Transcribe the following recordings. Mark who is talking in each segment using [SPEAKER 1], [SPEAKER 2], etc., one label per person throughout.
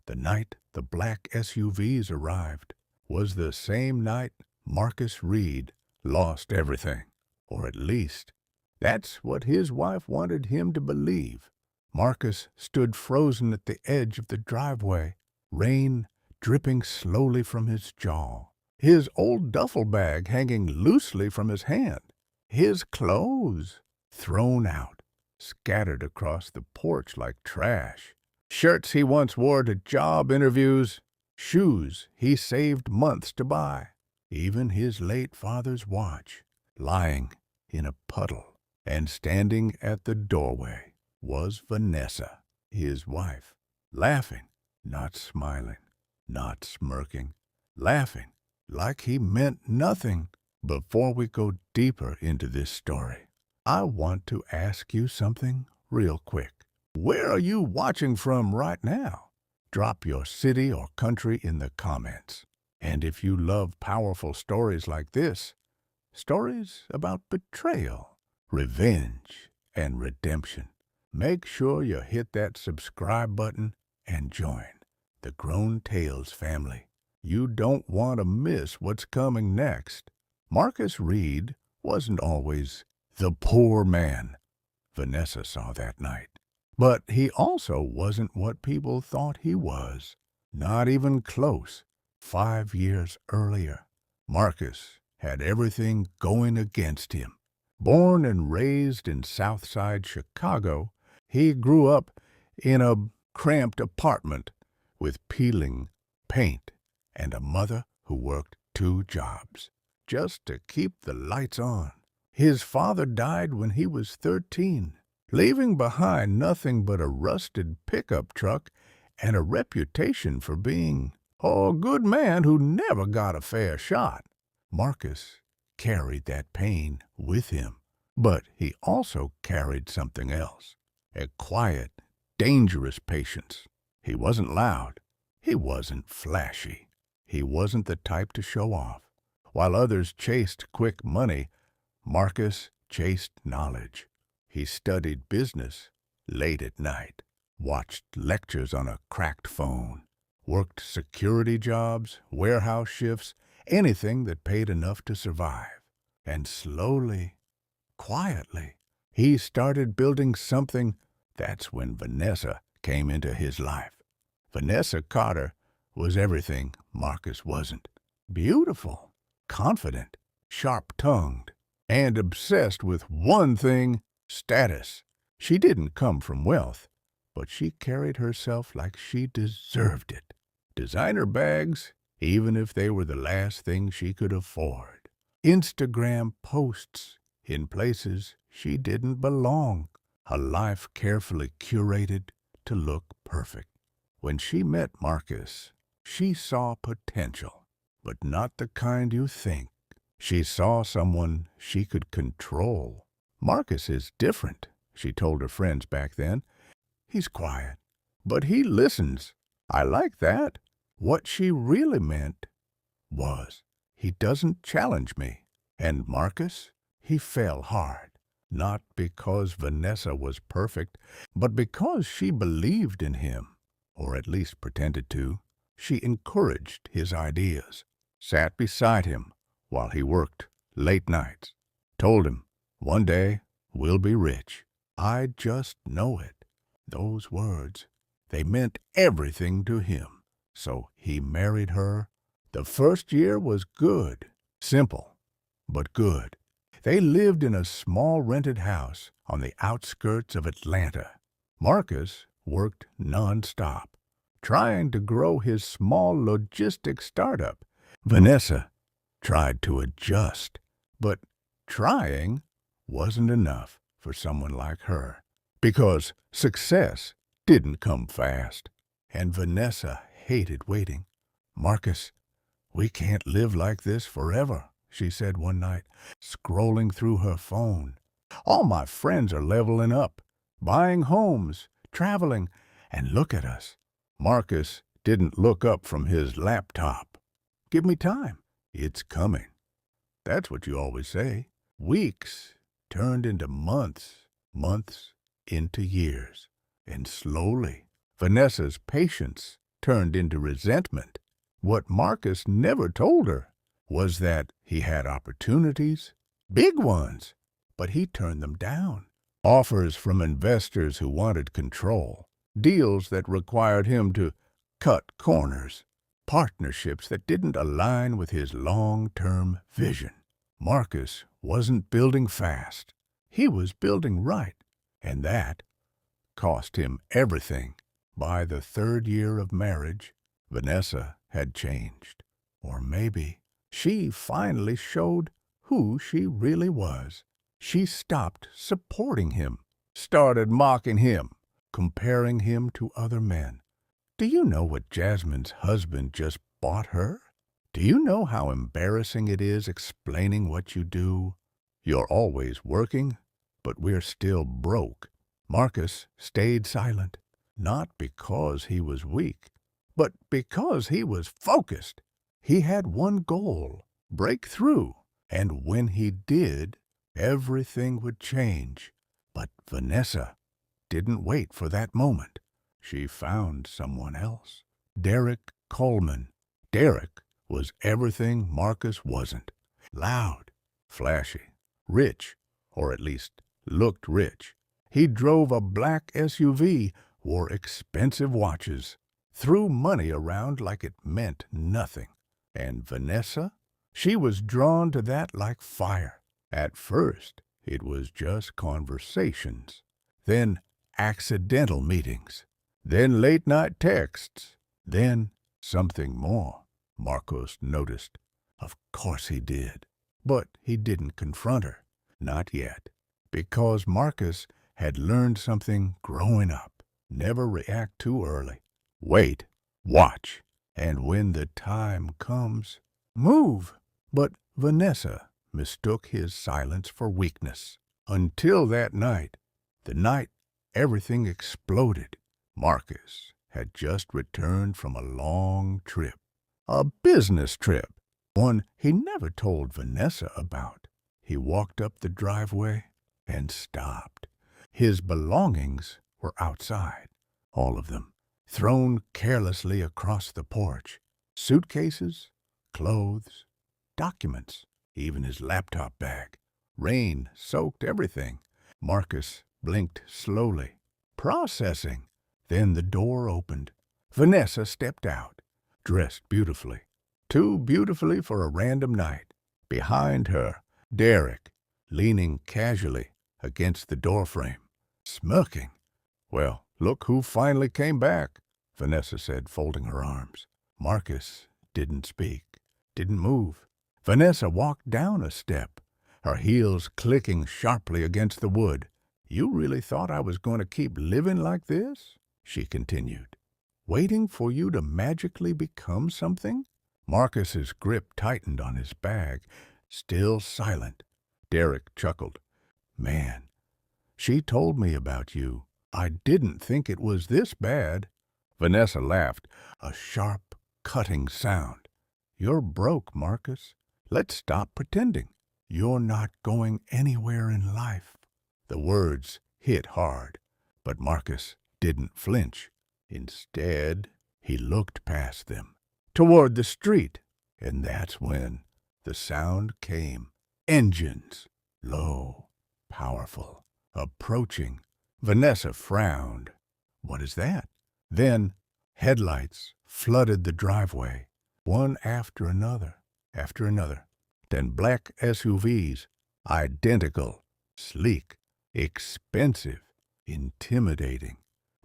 [SPEAKER 1] The night the black SUVs arrived was the same night Marcus Reed lost everything. Or at least, that's what his wife wanted him to believe. Marcus stood frozen at the edge of the driveway, rain dripping slowly from his jaw, his old duffel bag hanging loosely from his hand, his clothes thrown out, scattered across the porch like trash. Shirts he once wore to job interviews, shoes he saved months to buy, even his late father's watch, lying in a puddle. And standing at the doorway was Vanessa, his wife, laughing, not smiling, not smirking, laughing like he meant nothing. Before we go deeper into this story, I want to ask you something real quick. Where are you watching from right now? Drop your city or country in the comments. And if you love powerful stories like this, stories about betrayal, revenge, and redemption, make sure you hit that subscribe button and join the Grown Tales family. You don't want to miss what's coming next. Marcus Reed wasn't always the poor man Vanessa saw that night. But he also wasn't what people thought he was. Not even close. 5 years earlier, Marcus had everything going against him. Born and raised in Southside Chicago, he grew up in a cramped apartment with peeling paint and a mother who worked 2 jobs just to keep the lights on. His father died when he was 13, leaving behind nothing but a rusted pickup truck and a reputation for being a good man who never got a fair shot. Marcus carried that pain with him, but he also carried something else, a quiet, dangerous patience. He wasn't loud. He wasn't flashy. He wasn't the type to show off. While others chased quick money, Marcus chased knowledge. He studied business late at night, watched lectures on a cracked phone, worked security jobs, warehouse shifts, anything that paid enough to survive. And slowly, quietly, he started building something. That's when Vanessa came into his life. Vanessa Carter was everything Marcus wasn't. Beautiful, confident, sharp-tongued, and obsessed with one thing: status. She didn't come from wealth, but she carried herself like she deserved it. Designer bags, even if they were the last thing she could afford. Instagram posts in places she didn't belong. A life carefully curated to look perfect. When she met Marcus, she saw potential, but not the kind you think. She saw someone she could control. Marcus is different, she told her friends back then. He's quiet, but he listens. I like that. What she really meant was, he doesn't challenge me. And Marcus, he fell hard. Not because Vanessa was perfect, but because she believed in him, or at least pretended to. She encouraged his ideas, sat beside him while he worked late nights, told him, "One day we'll be rich. I just know it." Those words, they meant everything to him. So he married her. The first year was good, simple, but good. They lived in a small rented house on the outskirts of Atlanta. Marcus worked nonstop, trying to grow his small logistics startup. Vanessa tried to adjust, but trying wasn't enough for someone like her, because success didn't come fast, and Vanessa hated waiting. "Marcus, we can't live like this forever," she said one night, scrolling through her phone. "All my friends are leveling up, buying homes, traveling, and look at us." Marcus didn't look up from his laptop. "Give me time. It's coming." That's what you always say. Weeks turned into months, months into years. And slowly, Vanessa's patience turned into resentment. What Marcus never told her was that he had opportunities, big ones, but he turned them down. Offers from investors who wanted control, deals that required him to cut corners, partnerships that didn't align with his long-term vision. Marcus wasn't building fast. He was building right, and that cost him everything. By the third year of marriage, Vanessa had changed. Or maybe she finally showed who she really was. She stopped supporting him, started mocking him, comparing him to other men. Do you know what Jasmine's husband just bought her? Do you know how embarrassing it is explaining what you do? You're always working, but we're still broke. Marcus stayed silent, not because he was weak, but because he was focused. He had one goal, break through, and when he did, everything would change. But Vanessa didn't wait for that moment. She found someone else. Derek Coleman. Derek was everything Marcus wasn't. Loud, flashy, rich, or at least looked rich. He drove a black SUV, wore expensive watches, threw money around like it meant nothing. And Vanessa? She was drawn to that like fire. At first, it was just conversations. Then accidental meetings. Then late-night texts. Then something more, Marcos noticed. Of course he did. But he didn't confront her. Not yet. Because Marcus had learned something growing up. Never react too early. Wait. Watch. And when the time comes, move. But Vanessa mistook his silence for weakness. Until that night, the night everything exploded. Marcus had just returned from a long trip. A business trip. One he never told Vanessa about. He walked up the driveway and stopped. His belongings were outside, all of them, thrown carelessly across the porch. Suitcases, clothes, documents, even his laptop bag. Rain soaked everything. Marcus blinked slowly, processing. Then the door opened. Vanessa stepped out, dressed beautifully. Too beautifully for a random night. Behind her, Derek, leaning casually against the doorframe, smirking. Well, look who finally came back, Vanessa said, folding her arms. Marcus didn't speak, didn't move. Vanessa walked down a step, her heels clicking sharply against the wood. You really thought I was going to keep living like this? She continued. Waiting for you to magically become something? Marcus's grip tightened on his bag, still silent. Derek chuckled. Man, she told me about you. I didn't think it was this bad. Vanessa laughed, a sharp, cutting sound. You're broke, Marcus. Let's stop pretending. You're not going anywhere in life. The words hit hard, but Marcus didn't flinch. Instead, he looked past them, toward the street, and that's when the sound came. Engines, low, powerful, approaching. Vanessa frowned. What is that? Then headlights flooded the driveway, one after another, after another. Then black SUVs, identical, sleek, expensive, intimidating.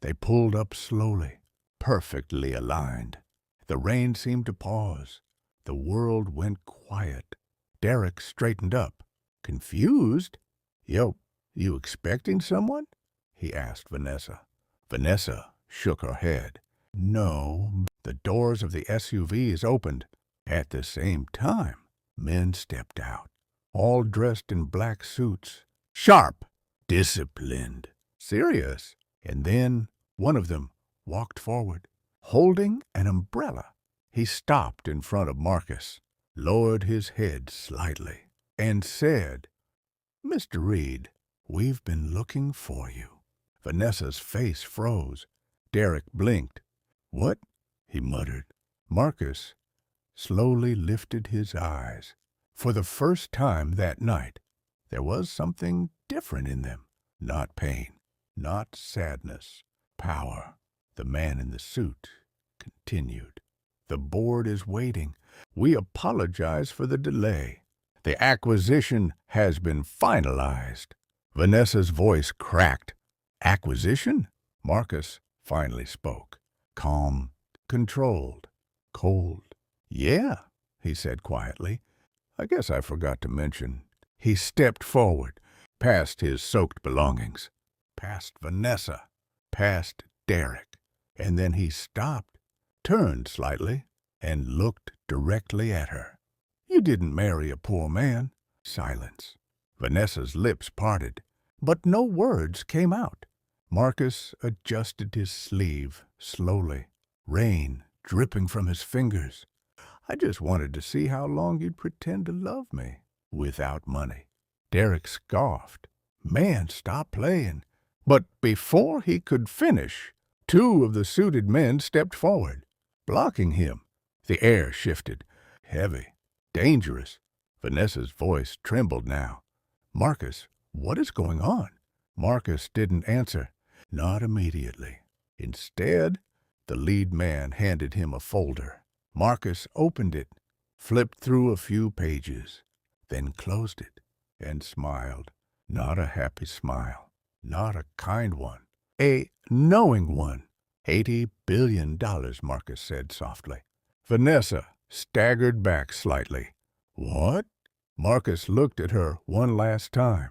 [SPEAKER 1] They pulled up slowly, perfectly aligned. The rain seemed to pause. The world went quiet. Derek straightened up, confused. Yo, you expecting someone? He asked Vanessa. Vanessa shook her head. No. The doors of the SUVs opened. At the same time, men stepped out, all dressed in black suits. Sharp, disciplined, serious. And then one of them walked forward, holding an umbrella. He stopped in front of Marcus, lowered his head slightly, and said, Mr. Reed, we've been looking for you. Vanessa's face froze. Derek blinked. What? he muttered. Marcus slowly lifted his eyes. For the first time that night, there was something different in them. Not pain, not sadness, power. The man in the suit continued. The board is waiting. We apologize for the delay. The acquisition has been finalized. Vanessa's voice cracked. Acquisition? Marcus finally spoke. Calm, controlled, cold. Yeah, he said quietly. I guess I forgot to mention. He stepped forward, past his soaked belongings, past Vanessa, past Derek, and then he stopped, turned slightly, and looked directly at her. You didn't marry a poor man. Silence. Vanessa's lips parted, but no words came out. Marcus adjusted his sleeve slowly, rain dripping from his fingers. I just wanted to see how long you'd pretend to love me without money. Derek scoffed. Man, stop playing. But before he could finish, two of the suited men stepped forward, blocking him. The air shifted, heavy, dangerous. Vanessa's voice trembled now. Marcus, what is going on? Marcus didn't answer, not immediately. Instead, the lead man handed him a folder. Marcus opened it, flipped through a few pages, then closed it, and smiled. Not a happy smile, not a kind one, a knowing one. $80 billion, Marcus said softly. Vanessa staggered back slightly. What? Marcus looked at her one last time.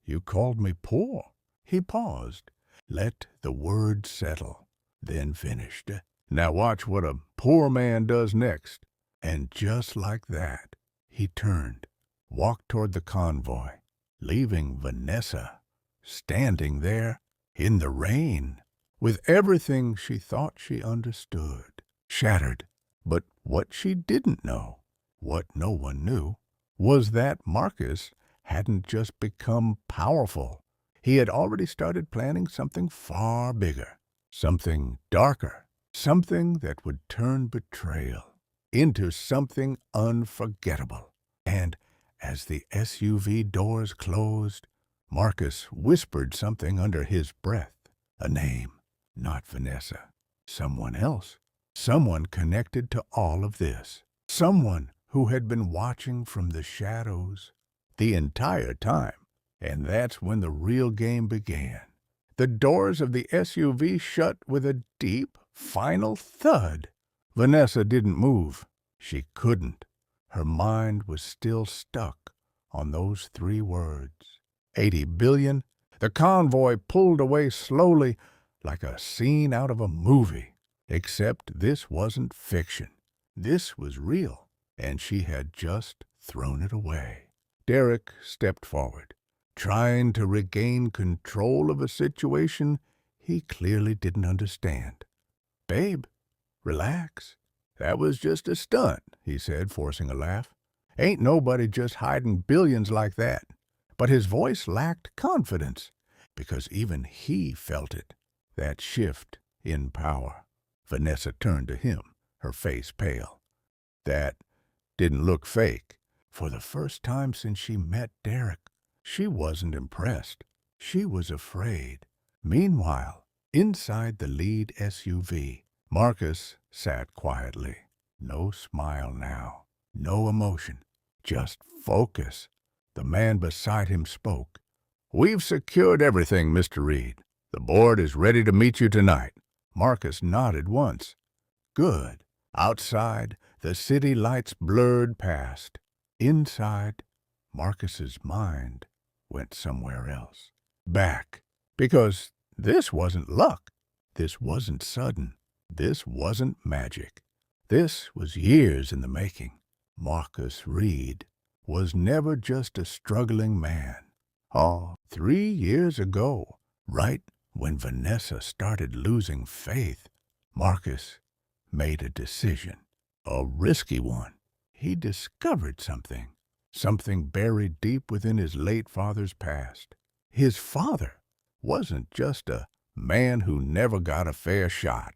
[SPEAKER 1] You called me poor. He paused, let the word settle, then finished. Now watch what a poor man does next. And just like that, he turned, walked toward the convoy, leaving Vanessa standing there in the rain, with everything she thought she understood shattered. But what she didn't know, what no one knew, was that Marcus hadn't just become powerful. He had already started planning something far bigger, something darker, something that would turn betrayal into something unforgettable. And as the SUV doors closed, Marcus whispered something under his breath. A name, not Vanessa. Someone else. Someone connected to all of this. Someone who had been watching from the shadows the entire time. And that's when the real game began. The doors of the SUV shut with a deep, final thud. Vanessa didn't move. She couldn't. Her mind was still stuck on those three words. 80 billion. The convoy pulled away slowly like a scene out of a movie. Except this wasn't fiction. This was real, and she had just thrown it away. Derek stepped forward, trying to regain control of a situation he clearly didn't understand. Babe, relax. That was just a stunt, he said, forcing a laugh. Ain't nobody just hiding billions like that. But his voice lacked confidence, because even he felt it, that shift in power. Vanessa turned to him, her face pale. That didn't look fake. For the first time since she met Derek, she wasn't impressed. She was afraid. Meanwhile, inside the lead SUV, Marcus sat quietly. No smile now, no emotion, just focus. The man beside him spoke. We've secured everything, Mr. Reed. The board is ready to meet you tonight. Marcus nodded once. Good. Outside, the city lights blurred past. Inside, Marcus's mind went somewhere else. Back. Because this wasn't luck. This wasn't sudden. This wasn't magic. This was years in the making. Marcus Reed was never just a struggling man. 3 years ago, right when Vanessa started losing faith, Marcus made a decision, a risky one. He discovered something buried deep within his late father's past. His father wasn't just a man who never got a fair shot.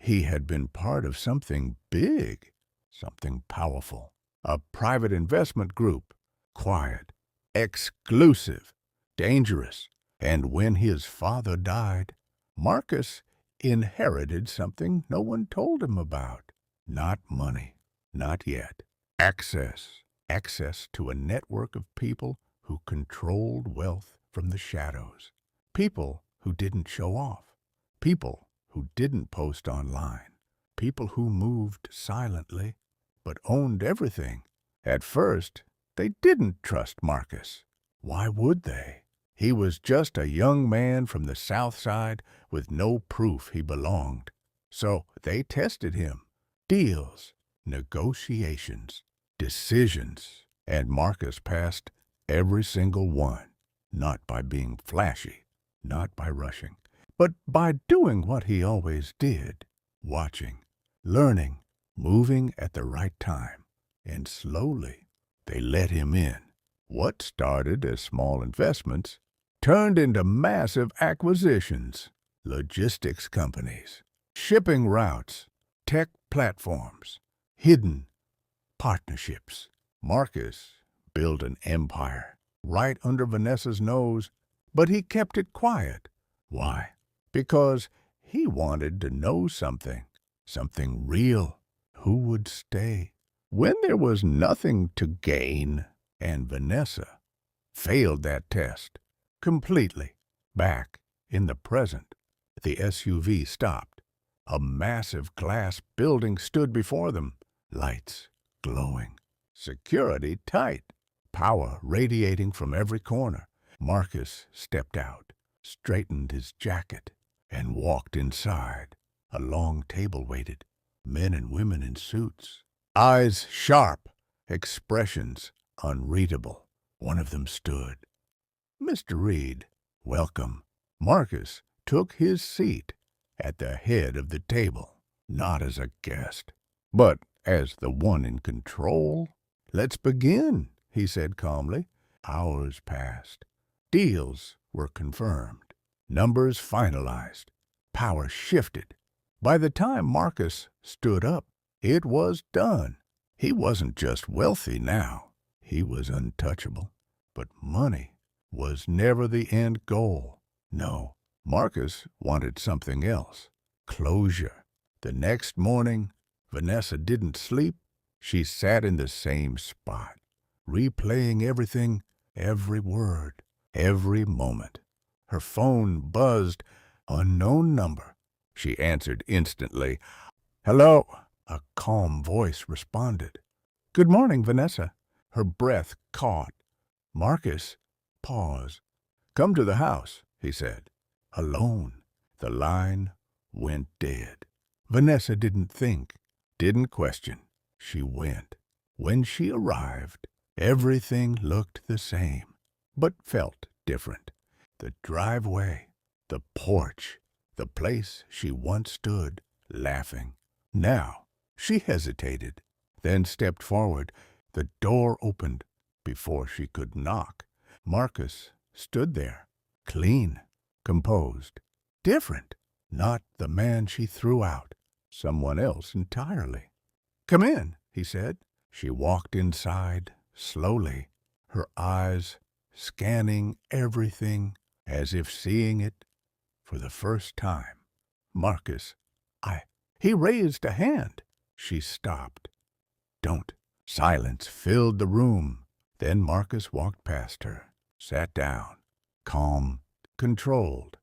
[SPEAKER 1] He had been part of something big, something powerful. A private investment group, quiet, exclusive, dangerous. And when his father died, Marcus inherited something no one told him about. Not money, not yet. Access. Access to a network of people who controlled wealth from the shadows. People who didn't show off. People who didn't post online. People who moved silently but owned everything. At first, they didn't trust Marcus. Why would they? He was just a young man from the South Side with no proof he belonged. So they tested him. Deals, negotiations, decisions, and Marcus passed every single one, not by being flashy, not by rushing, but by doing what he always did, watching, learning, moving at the right time. And slowly, they let him in. What started as small investments turned into massive acquisitions, logistics companies, shipping routes, tech platforms, hidden partnerships. Marcus built an empire right under Vanessa's nose, but he kept it quiet. Why? Because he wanted to know something, something real. Who would stay? When there was nothing to gain, and Vanessa failed that test completely. Back in the present, the SUV stopped. A massive glass building stood before them, lights glowing, security tight, power radiating from every corner. Marcus stepped out, straightened his jacket, and walked inside. A long table waited, men and women in suits, eyes sharp, expressions unreadable. One of them stood. "Mr. Reed, welcome." Marcus took his seat at the head of the table, not as a guest, but as the one in control. "Let's begin," he said calmly. Hours passed. Deals were confirmed. Numbers finalized. Power shifted. By the time Marcus stood up, it was done. He wasn't just wealthy now. He was untouchable. But money was never the end goal. No, Marcus wanted something else. Closure. The next morning, Vanessa didn't sleep. She sat in the same spot, replaying everything, every word, every moment. Her phone buzzed. Unknown number. She answered instantly. "Hello." A calm voice responded. "Good morning, Vanessa." Her breath caught. Marcus paused. "Come to the house," he said. Alone. The line went dead. Vanessa didn't think, didn't question. She went. When she arrived, everything looked the same, but felt different. The driveway, the porch, the place she once stood, laughing. Now she hesitated, then stepped forward. The door opened before she could knock. Marcus stood there, clean, composed, different, not the man she threw out, someone else entirely. "Come in," he said. She walked inside, slowly, her eyes scanning everything as if seeing it for the first time. "Marcus, He raised a hand. She stopped. "Don't." Silence filled the room. Then Marcus walked past her, sat down, calm, controlled.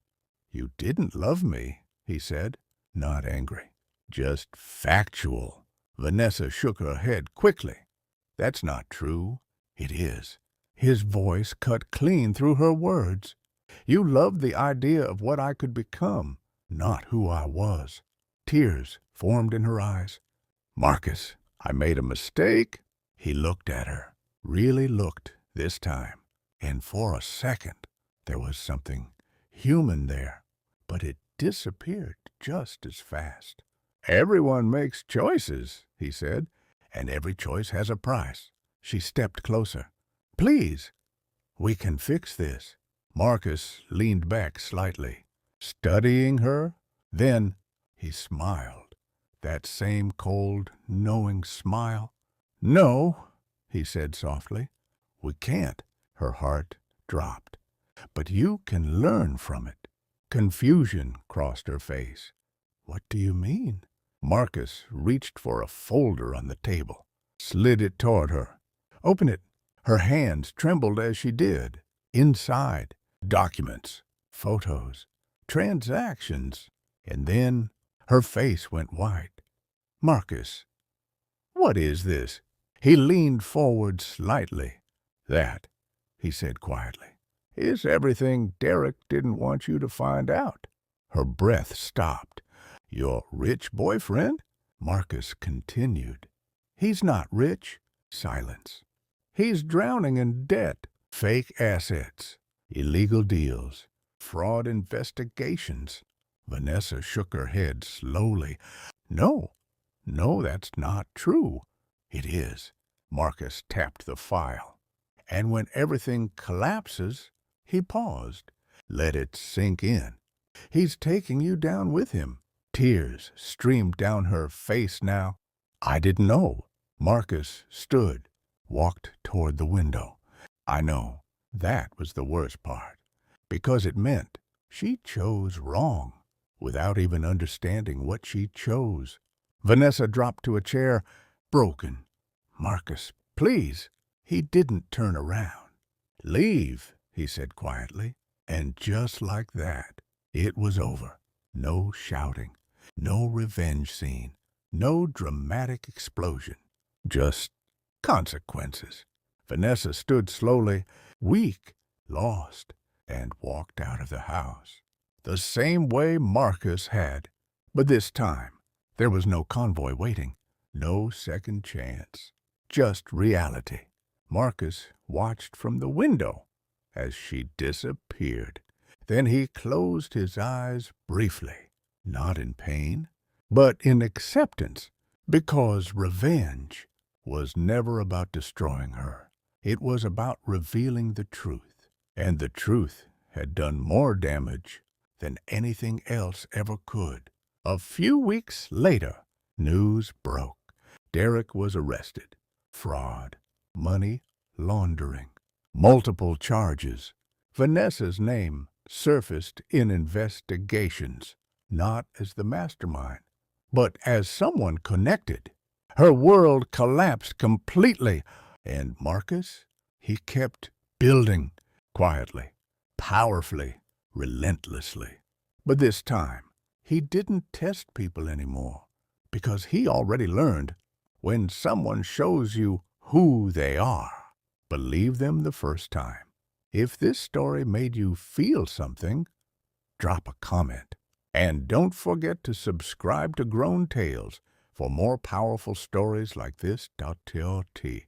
[SPEAKER 1] "You didn't love me," he said, not angry, just factual. Vanessa shook her head quickly. "That's not true." "It is." His voice cut clean through her words. "You loved the idea of what I could become, not who I was." Tears formed in her eyes. "Marcus, I made a mistake." He looked at her, really looked this time, and for a second there was something human there, but it disappeared just as fast. "Everyone makes choices," he said, "and every choice has a price." She stepped closer. "Please, we can fix this." Marcus leaned back slightly, studying her. Then he smiled. that same cold, knowing smile. "No," he said softly. "We can't." Her heart dropped. "But you can learn from it." Confusion crossed her face. "What do you mean?" Marcus reached for a folder on the table, slid it toward her. "Open it." Her hands trembled as she did. Inside, documents, photos, transactions. And then her face went white. "Marcus, what is this?" He leaned forward slightly. "That," he said quietly, "is everything Derek didn't want you to find out." Her breath stopped. "Your rich boyfriend?" Marcus continued. "He's not rich." Silence. "He's drowning in debt, fake assets, illegal deals, fraud investigations." Vanessa shook her head slowly. "No, no, that's not true." "It is." Marcus tapped the file. "And when everything collapses," he paused. "Let it sink in. He's taking you down with him." Tears streamed down her face now. "I didn't know." Marcus stood, walked toward the window. "I know. That was the worst part. Because it meant she chose wrong, without even understanding what she chose." Vanessa dropped to a chair, broken. "Marcus, please." He didn't turn around. "Leave," he said quietly. And just like that, it was over. No shouting, no revenge scene, no dramatic explosion. Just consequences. Vanessa stood slowly, weak, lost, and walked out of the house. The same way Marcus had. But this time, there was no convoy waiting, no second chance. Just reality. Marcus watched from the window as she disappeared. Then he closed his eyes briefly, not in pain, but in acceptance, because revenge was never about destroying her. It was about revealing the truth, and the truth had done more damage than anything else ever could. A few weeks later, news broke. Derek was arrested. Fraud, money laundering, multiple charges. Vanessa's name surfaced in investigations, not as the mastermind, but as someone connected. Her world collapsed completely, and Marcus, he kept building, quietly, powerfully, relentlessly. But this time, he didn't test people anymore, because he already learned when someone shows you who they are, believe them the first time. If this story made you feel something, drop a comment. And don't forget to subscribe to Grown Tales for more powerful stories like this. Tell T.